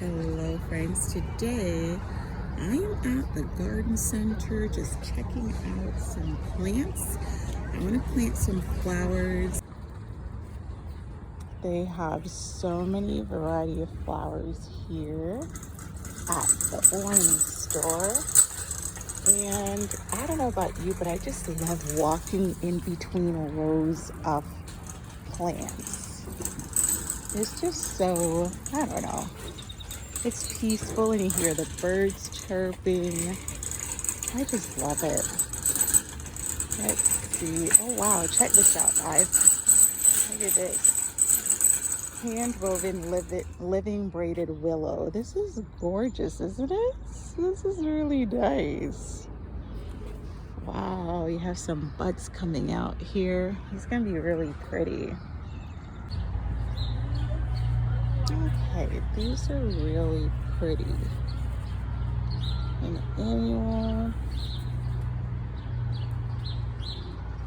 Hello friends, today I am at the garden center just checking out some plants. I want to plant some flowers. They have so many variety of flowers here at the orange store. And I don't know about you, but I just love walking in between rows of plants. It's just so, I don't know. It's peaceful and you hear the birds chirping. I just love it. Let's see. Oh wow, check this out, guys. Look at this. Hand woven living braided willow. This is gorgeous, isn't it? This is really nice. Wow, you have some buds coming out here. It's gonna be really pretty. Okay, these are really pretty. An annual.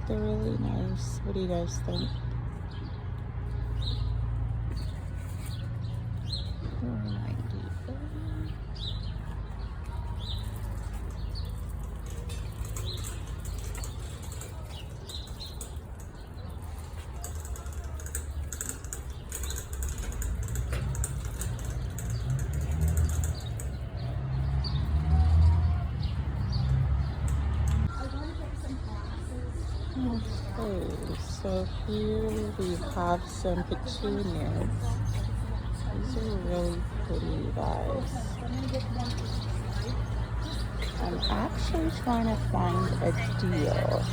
They're really nice. What do you guys think? $4.90. Okay, so here we have some petunias. These are really pretty, guys. I'm actually trying to find a deal.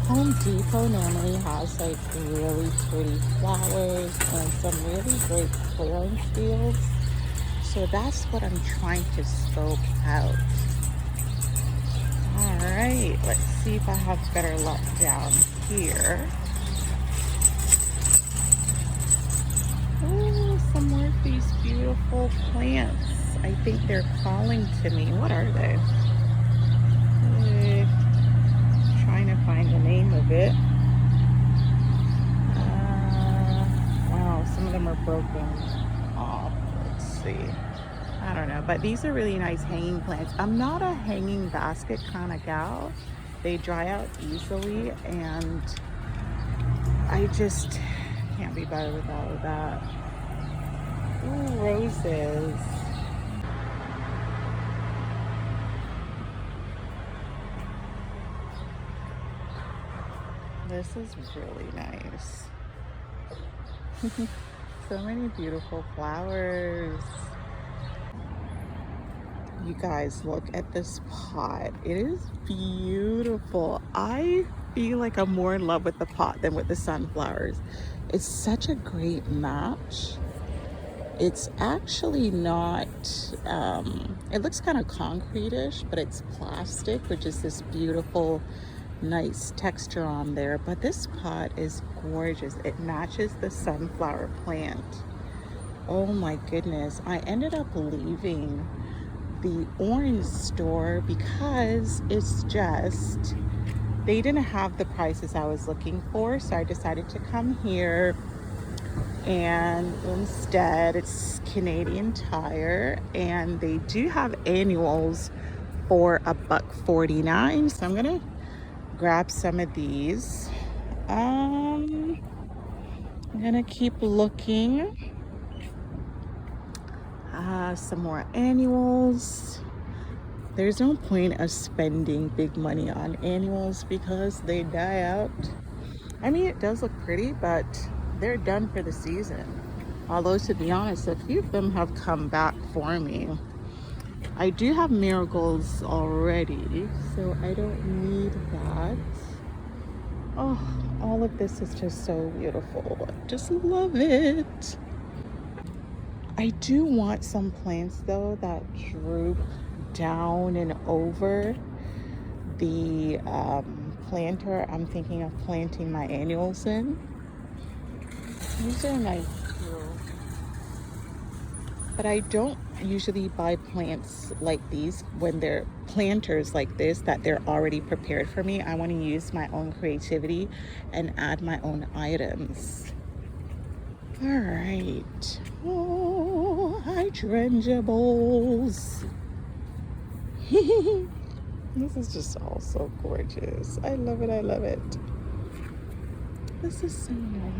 Home Depot normally has like really pretty flowers and some really great clearance deals. So that's what I'm trying to scope out. All right, let's see if I have better luck down here. Oh, some more of these beautiful plants. I think they're calling to me. What are they? Trying to find the name of it. Wow, some of them are broken off. Let's see. I don't know, but these are really nice hanging plants. I'm not a hanging basket kind of gal. They dry out easily and I just can't be bothered with all of that. Ooh, roses. This is really nice. So many beautiful flowers. You guys, look at this pot. It is beautiful. I feel like I'm more in love with the pot than with the sunflowers. It's such a great match. It's actually not, it looks kind of concrete-ish, but it's plastic, which is this beautiful, nice texture on there. But this pot is gorgeous. It matches the sunflower plant. Oh my goodness. I ended up leaving the orange store because it's just, they didn't have the prices I was looking for. So I decided to come here. And instead it's Canadian Tire and they do have annuals for $1.49. So I'm gonna grab some of these. I'm gonna keep looking. Some more annuals. There's no point of spending big money on annuals because they die out. I mean, it does look pretty, but they're done for the season. Although, to be honest, a few of them have come back for me. I do have marigolds already, so I don't need that. Oh, all of this is just so beautiful. I just love it. I do want some plants, though, that droop down and over the planter I'm thinking of planting my annuals in. These are nice too. But I don't usually buy plants like these when they're planters like this that they're already prepared for me. I want to use my own creativity and add my own items. All right. Oh, hydrangea bowls. This is just all so gorgeous. I love it. I love it. This is so nice.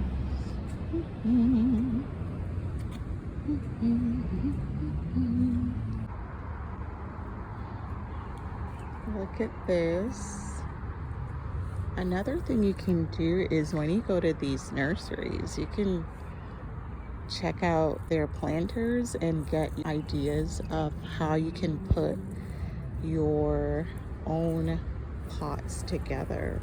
Look at this. Another thing you can do is when you go to these nurseries, you can check out their planters and get ideas of how you can put your own pots together.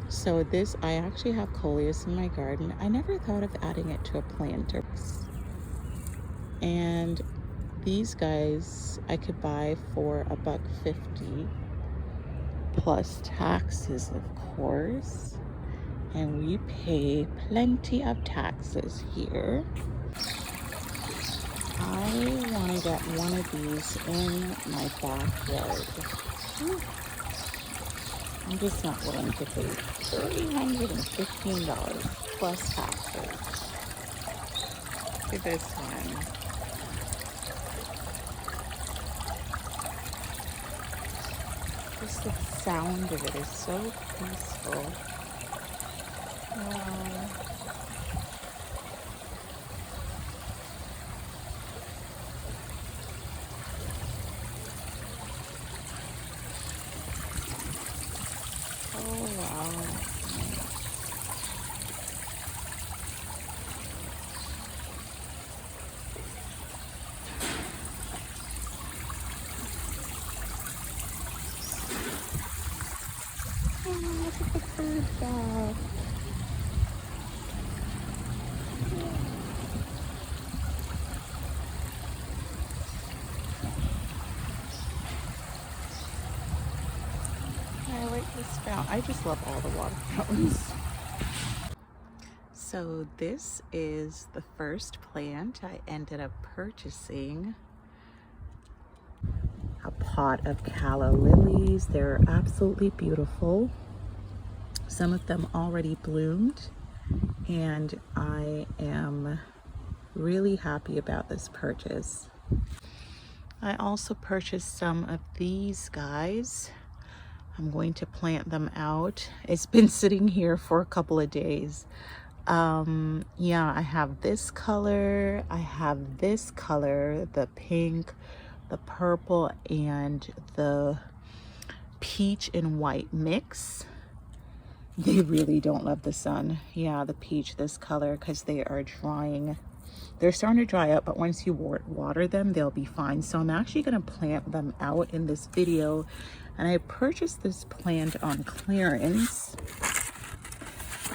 So this, I actually have coleus in my garden. I never thought of adding it to a planter. And these guys I could buy for $1.50 plus taxes, of course. And we pay plenty of taxes here. I want to get one of these in my backyard. I'm just not willing to pay $315 plus taxes. Look at this one. Just the sound of it is so peaceful. Wow. Oh, wow. Oh, look at the bird dog. I like this fountain. I just love all the water fountains. So this is the first plant I ended up purchasing. A pot of calla lilies. They're absolutely beautiful. Some of them already bloomed, and I am really happy about this purchase. I also purchased some of these guys. I'm going to plant them out. It's been sitting here for a couple of days. Yeah, I have this color, I have this color, the pink, the purple, and the peach and white mix. They really don't love the sun. Yeah, the peach, this color, because they are drying. They're starting to dry up, but once you water them, they'll be fine. So I'm actually going to plant them out in this video. And I purchased this plant on clearance.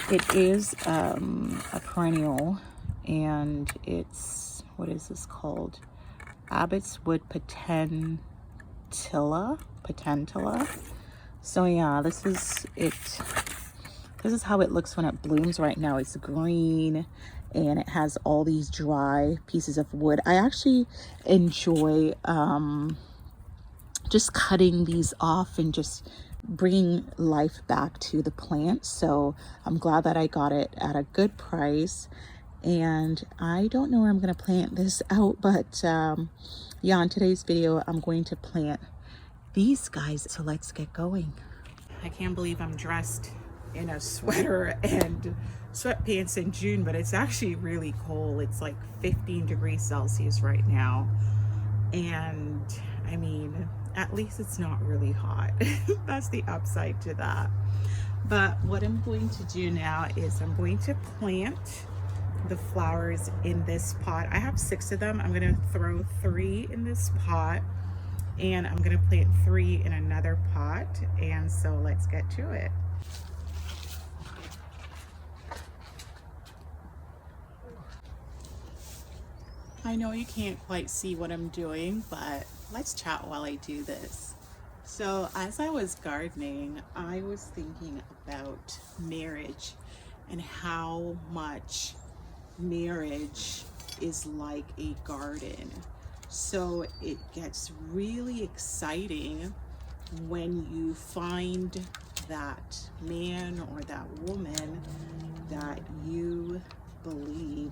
It is a perennial, and it's, what is this called? Abbott's Wood Potentilla. So yeah, this is it. This is how it looks when it blooms right now. It's green and it has all these dry pieces of wood. I actually enjoy just cutting these off and just bringing life back to the plant. So I'm glad that I got it at a good price. And I don't know where I'm going to plant this out, but yeah, in today's video, I'm going to plant these guys. So let's get going. I can't believe I'm dressed in a sweater and sweatpants in June, but it's actually really cold. It's like 15 degrees Celsius right now. And I mean, at least it's not really hot. That's the upside to that. But what I'm going to do now is I'm going to plant the flowers in this pot. I have 6 of them. I'm going to throw 3 in this pot, and I'm going to plant 3 in another pot. And so let's get to it. I know you can't quite see what I'm doing, but let's chat while I do this. So as I was gardening, I was thinking about marriage and how much marriage is like a garden. So it gets really exciting when you find that man or that woman that you believe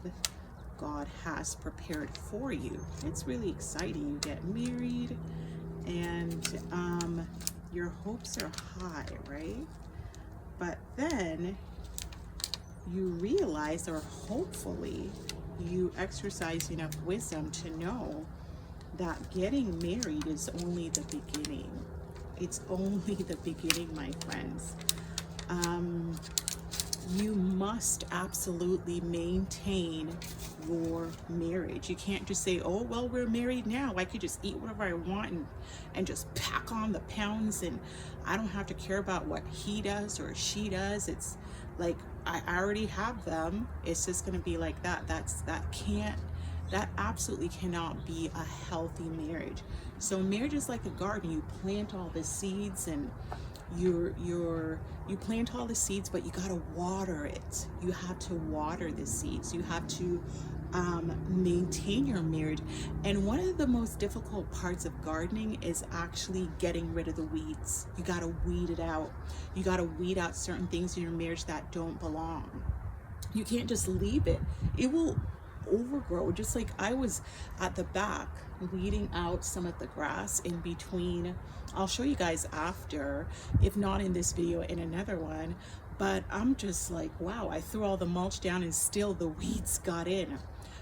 God has prepared for you. It's really exciting. You get married and your hopes are high, right? But then you realize, or hopefully you exercise enough wisdom to know that getting married is only the beginning. It's only the beginning, my friends. You must absolutely maintain your marriage. You can't just say, oh, well, we're married now, I could just eat whatever I want and just pack on the pounds and I don't have to care about what he does or she does. It's like, I already have them. It's just going to be like that. That absolutely cannot be a healthy marriage. So marriage is like a garden. You plant all the seeds and you plant all the seeds, but you got to water it. You have to water the seeds. You have to maintain your marriage. And one of the most difficult parts of gardening is actually getting rid of the weeds. You got to weed it out. You got to weed out certain things in your marriage that don't belong. You can't just leave it. It will overgrow. Just like I was at the back weeding out some of the grass in between. I'll show you guys after, if not in this video, in another one. But I'm just like, wow, I threw all the mulch down and still the weeds got in.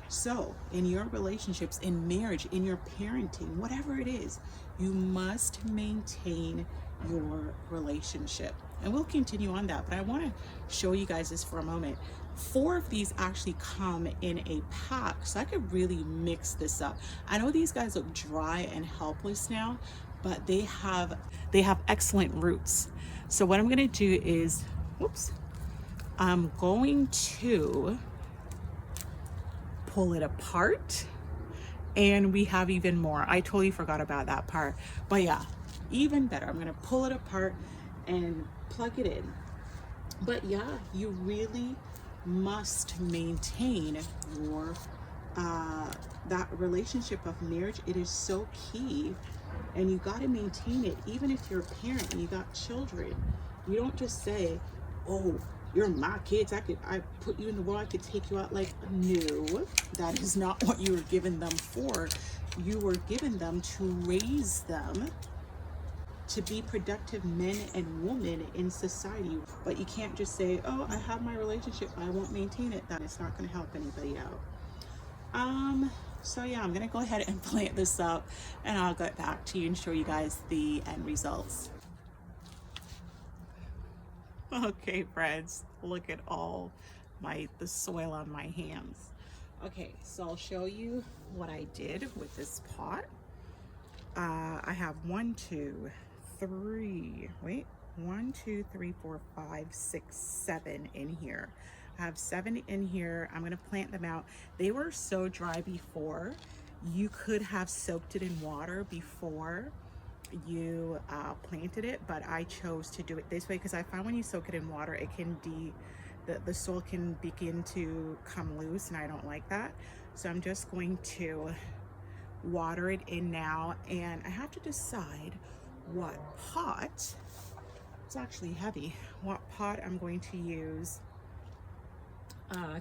So in your relationships, in marriage, in your parenting, whatever it is, you must maintain your relationship. And we'll continue on that, but I want to show you guys this for a moment. 4 of these actually come in a pack, so I could really mix this up. I know these guys look dry and helpless now, but they have excellent roots. So what I'm going to do is, whoops, I'm going to pull it apart, and we have even more. I totally forgot about that part, but yeah, even better. I'm going to pull it apart and plug it in. But yeah, you really must maintain your that relationship of marriage. It is so key, and you got to maintain it. Even if you're a parent and you got children, you don't just say, oh, you're my kids, I put you in the world, I could take you out. Like, no, that is not what you were given them for. You were given them to raise them to be productive men and women in society. But you can't just say, oh, I have my relationship, I won't maintain it. That it's not going to help anybody out. So yeah, I'm gonna go ahead and plant this up, and I'll get back to you and show you guys the end results. Okay, friends, look at all the soil on my hands. Okay, so I'll show you what I did with this pot. I have 1, 2, 3, 4, 5, 6, 7 in here. I have 7 in here. I'm gonna plant them out. They were so dry before. You could have soaked it in water before you planted it, but I chose to do it this way because I find when you soak it in water, it can the soil can begin to come loose, and I don't like that. So I'm just going to water it in now, and I have to decide what pot, it's actually heavy, what pot I'm going to use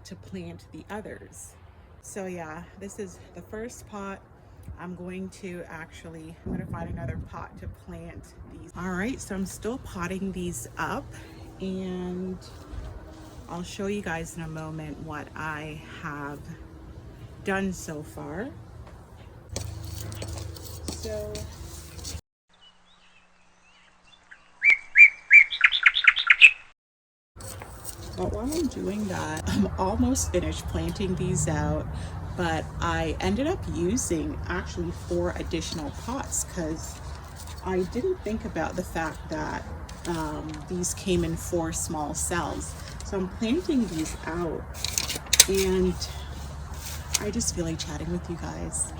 to plant the others. So yeah, this is the first pot. I'm going to find another pot to plant these. All right, so I'm still potting these up, and I'll show you guys in a moment what I have done so far. So but while I'm doing that, I'm almost finished planting these out, but I ended up using actually 4 additional pots because I didn't think about the fact that these came in 4 small cells. So I'm planting these out, and I just feel like chatting with you guys.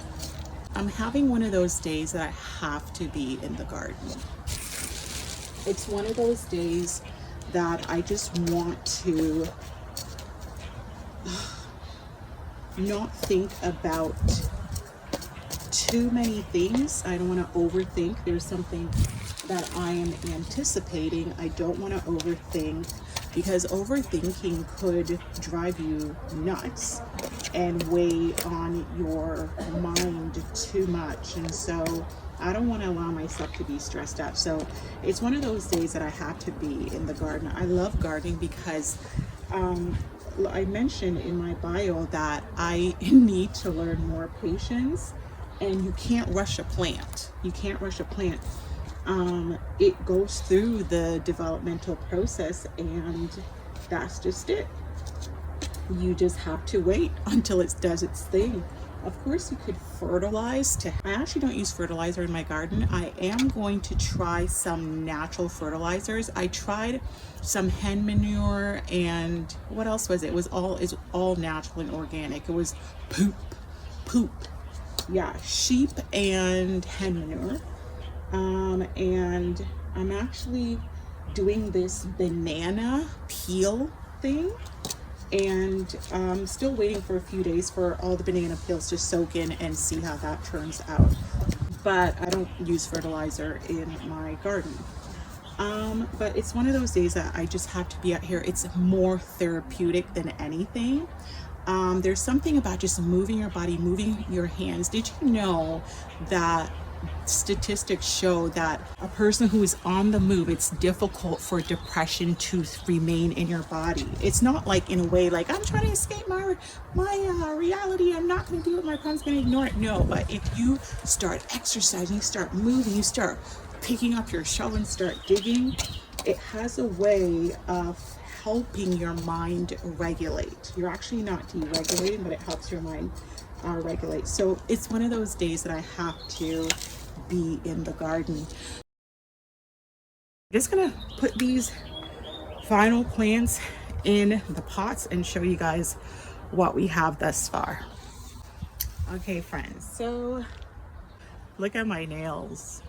I'm having one of those days that I have to be in the garden. It's one of those days that I just want to not think about too many things. I don't want to overthink. There's something that I am anticipating. I don't want to overthink, because overthinking could drive you nuts and weigh on your mind too much. And so I don't want to allow myself to be stressed out. So it's one of those days that I have to be in the garden. I love gardening because I mentioned in my bio that I need to learn more patience, and you can't rush a plant. You can't rush a plant. It goes through the developmental process, and that's just it. You just have to wait until it does its thing. Of course, you could fertilize. I actually don't use fertilizer in my garden. I am going to try some natural fertilizers. I tried some hen manure, and what else was it? It was all natural and organic. It was poop. Yeah, sheep and hen manure. And I'm actually doing this banana peel thing, and I'm still waiting for a few days for all the banana peels to soak in and see how that turns out. But I don't use fertilizer in my garden. But it's one of those days that I just have to be out here. It's more therapeutic than anything. There's something about just moving your body, moving your hands. Did you know that statistics show that a person who is on the move, it's difficult for depression to remain in your body? It's not like in a way like I'm trying to escape my reality, I'm not going to do it, my friend's going to ignore it. No, but if you start exercising, you start moving, you start picking up your shovel and start digging, it has a way of helping your mind regulate. You're actually not deregulating, but it helps your mind regulate. So it's one of those days that I have to be in the garden. I'm just gonna put these final plants in the pots and show you guys what we have thus far. Okay, friends, so look at my nails.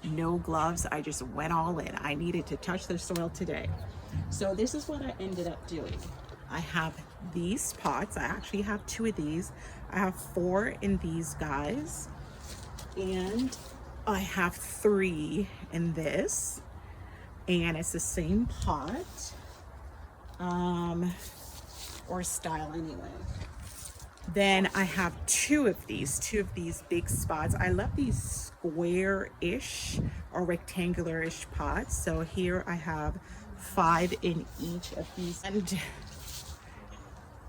No gloves, I just went all in. I needed to touch the soil today. So this is what I ended up doing. I have these pots. I actually have 2 of these. I have 4 in these guys, and I have 3 in this, and it's the same pot or style anyway. Then I have 2 of these big spots. I love these square-ish or rectangular-ish pots. So here I have 5 in each of these. And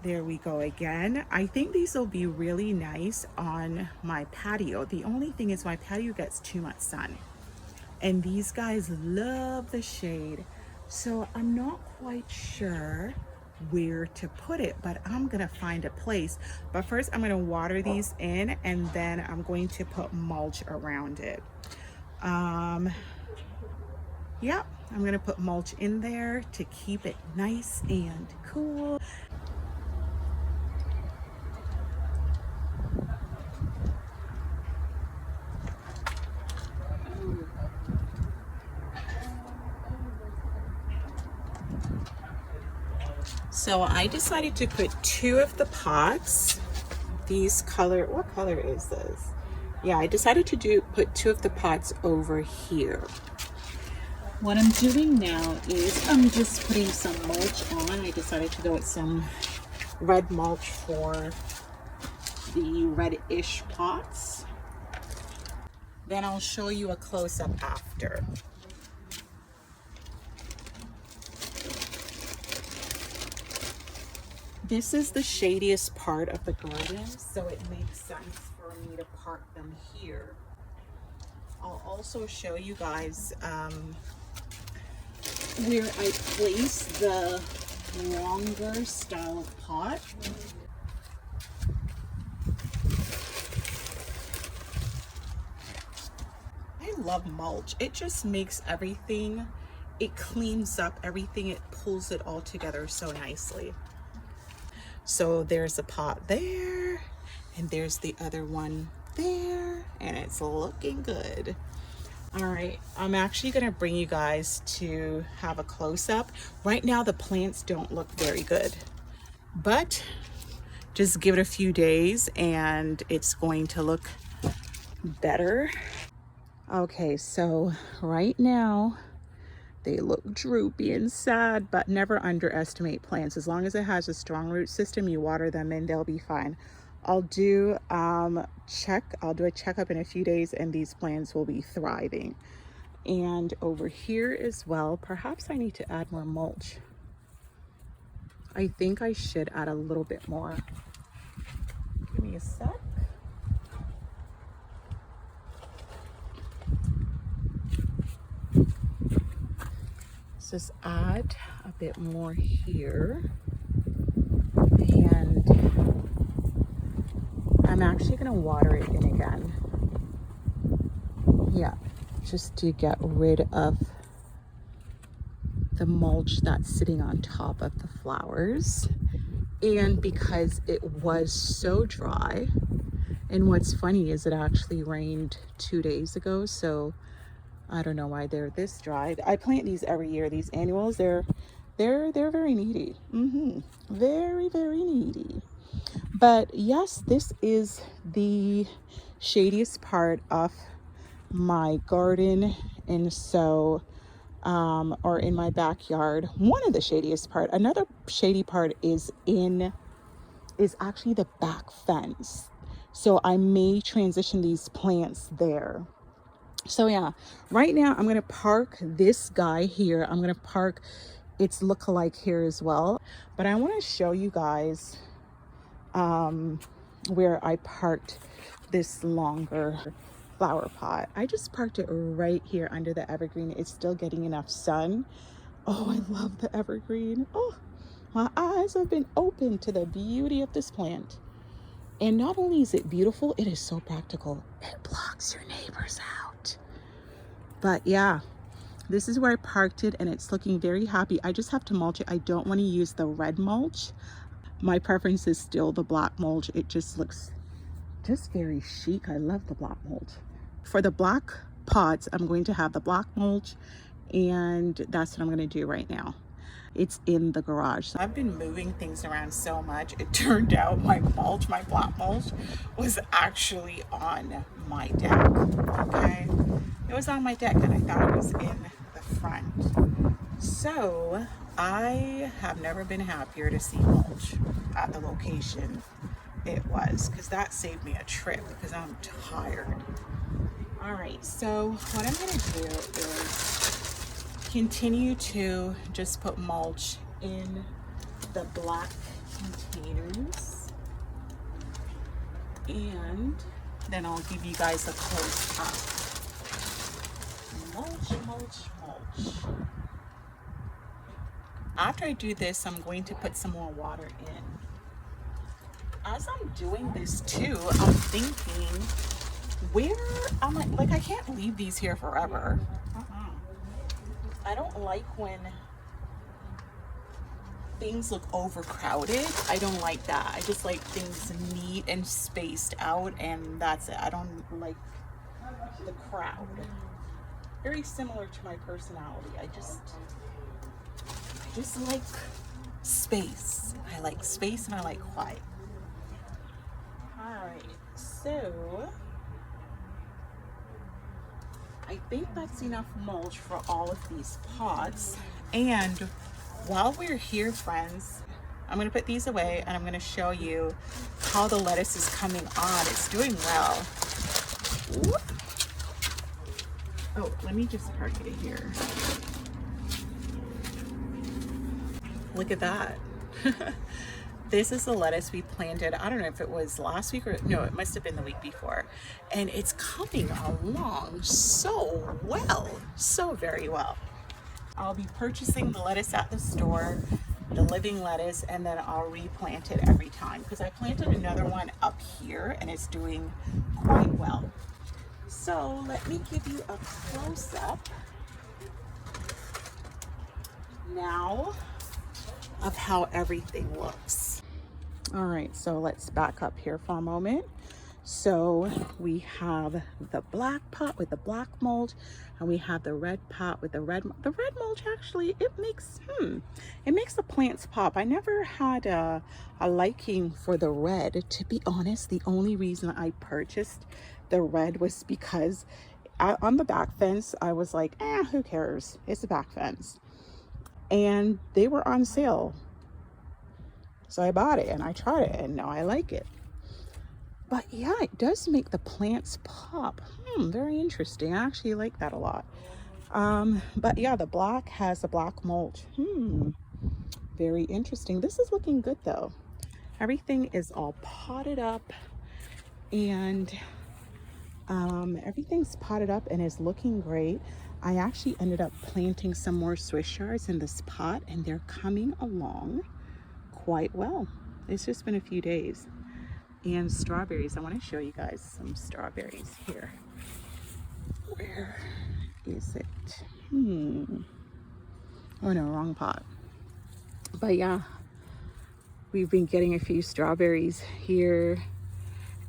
there we go again. I think these will be really nice on my patio. The only thing is my patio gets too much sun, and these guys love the shade. So I'm not quite sure where to put it, but I'm gonna find a place. But first I'm gonna water these in, and then I'm going to put mulch around it. Yeah, I'm gonna put mulch in there to keep it nice and cool. So I decided to put 2 of the pots, these color, what color is this? Yeah, I decided to put 2 of the pots over here. What I'm doing now is I'm just putting some mulch on. I decided to go with some red mulch for the reddish pots. Then I'll show you a close-up after. This is the shadiest part of the garden, so it makes sense for me to park them here. I'll also show you guys where I place the longer style pot. I love mulch. It just makes everything, it cleans up everything, it pulls it all together so nicely. So there's a pot there, and there's the other one there, and it's looking good. All right, I'm actually gonna bring you guys to have a close-up. Right now the plants don't look very good, but Just give it a few days and it's going to look better. Okay, so right now they look droopy and sad, but never underestimate plants. As long as it has a strong root system, you water them and they'll be fine. I'll do a checkup in a few days and these plants will be thriving. And over here as well, perhaps I need to add more mulch. I think I should add a little bit more. Give me a sec. Let's just add a bit more here. And I'm actually gonna water it in again. Yeah, just to get rid of the mulch that's sitting on top of the flowers. And because it was so dry, and what's funny is it actually rained 2 days ago, so I don't know why they're this dry. I plant these every year, these annuals. They're very needy. Very, very needy. But yes, this is the shadiest part of my garden, and so or in my backyard. One of the shadiest part. Another shady part is actually the back fence. So I may transition these plants there. So yeah, right now I'm gonna park this guy here. I'm gonna park its lookalike here as well. But I want to show you guys where I parked this longer flower pot. I just parked it right here under the evergreen. It's still getting enough sun. Oh, I love the evergreen. Oh, my eyes have been opened to the beauty of this plant. And not only is it beautiful, it is so practical. It blocks your neighbors out. But yeah, this is where I parked it and it's looking very happy. I just have to mulch it. I don't want to use the red mulch. My preference is still the black mulch. It just looks just very chic. I love the black mulch. For the black pots, I'm going to have the black mulch, and that's what I'm going to do right now. It's in the garage. I've been moving things around so much. It turned out my mulch, my black mulch, was actually on my deck. Okay, it was on my deck and I thought it was in the front. So I have never been happier to see mulch at the location it was, because that saved me a trip because I'm tired. All right, so what I'm going to do is continue to just put mulch in the black containers, and then I'll give you guys a close up. Mulch, mulch, mulch. After I do this, I'm going to put some more water in. As I'm doing this too, I'm thinking, where am I? Like, I can't leave these here forever. I don't like when things look overcrowded. I don't like that. I just like things neat and spaced out, and that's it. I don't like the crowd. Very similar to my personality. I just like space. I like space and I like quiet. All right, so I think that's enough mulch for all of these pots. And while we're here, friends, I'm going to put these away and I'm going to show you how the lettuce is coming on. It's doing well. Whoop. Oh, let me just park it here. Look at that. This is the lettuce we planted. I don't know if it was last week or no, it must have been the week before. And it's coming along so well, so very well. I'll be purchasing the lettuce at the store, the living lettuce, and then I'll replant it every time, because I planted another one up here and it's doing quite well. So let me give you a close-up now of how everything looks. All right, so let's back up here for a moment. So we have the black pot with the black mulch, and we have the red pot with the red mulch. Actually, it makes the plants pop. I never had a liking for the red, to be honest. The only reason I purchased the red was because on the back fence, I was like, who cares? It's a back fence. And they were on sale. So I bought it and I tried it, and now I like it. But yeah, it does make the plants pop. Very interesting. I actually like that a lot. But yeah, the black has the black mulch. Very interesting. This is looking good though. Everything is all potted up, and everything's potted up and is looking great. I actually ended up planting some more Swiss yards in this pot, and they're coming along quite well. It's just been a few days. And strawberries, I want to show you guys some strawberries here. Where is it? Oh no, wrong pot. But yeah, we've been getting a few strawberries here,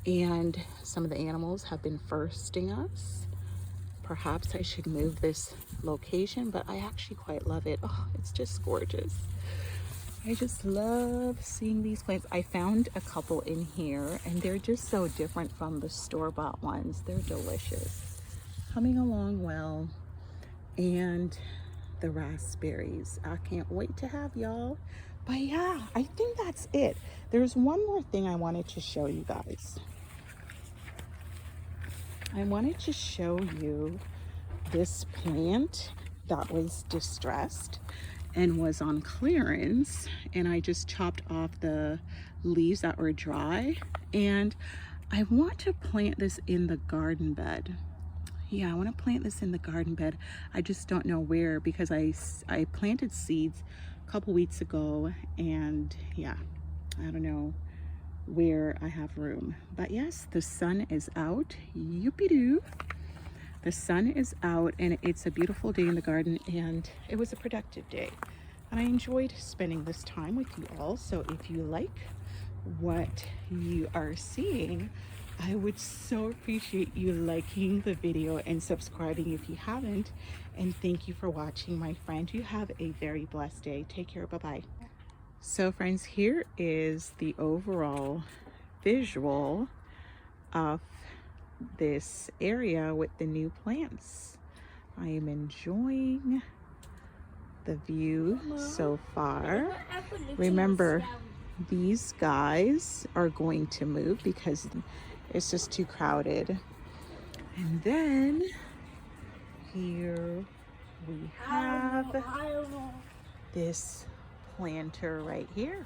and some of the animals have been firsting us. Perhaps I should move this location, but I actually quite love it. Oh, it's just gorgeous. I just love seeing these plants. I found a couple in here, and they're just so different from the store-bought ones. They're delicious. Coming along well. And the raspberries, I can't wait to have y'all. But yeah, I think that's it. There's one more thing I wanted to show you guys. I wanted to show you this plant that was distressed and was on clearance, and I just chopped off the leaves that were dry, and I want to plant this in the garden bed. Yeah, I want to plant this in the garden bed. I just don't know where, because I planted seeds a couple weeks ago, and yeah, I don't know where I have room. But yes, the sun is out. Youpie-doo. The sun is out, and it's a beautiful day in the garden, and it was a productive day. And I enjoyed spending this time with you all. So if you like what you are seeing, I would so appreciate you liking the video and subscribing if you haven't. And thank you for watching, my friend. You have a very blessed day. Take care. Bye-bye. So friends, here is the overall visual of this area with the new plants. I am enjoying the view so far. Remember, these guys are going to move because it's just too crowded. And then here we have this planter right here.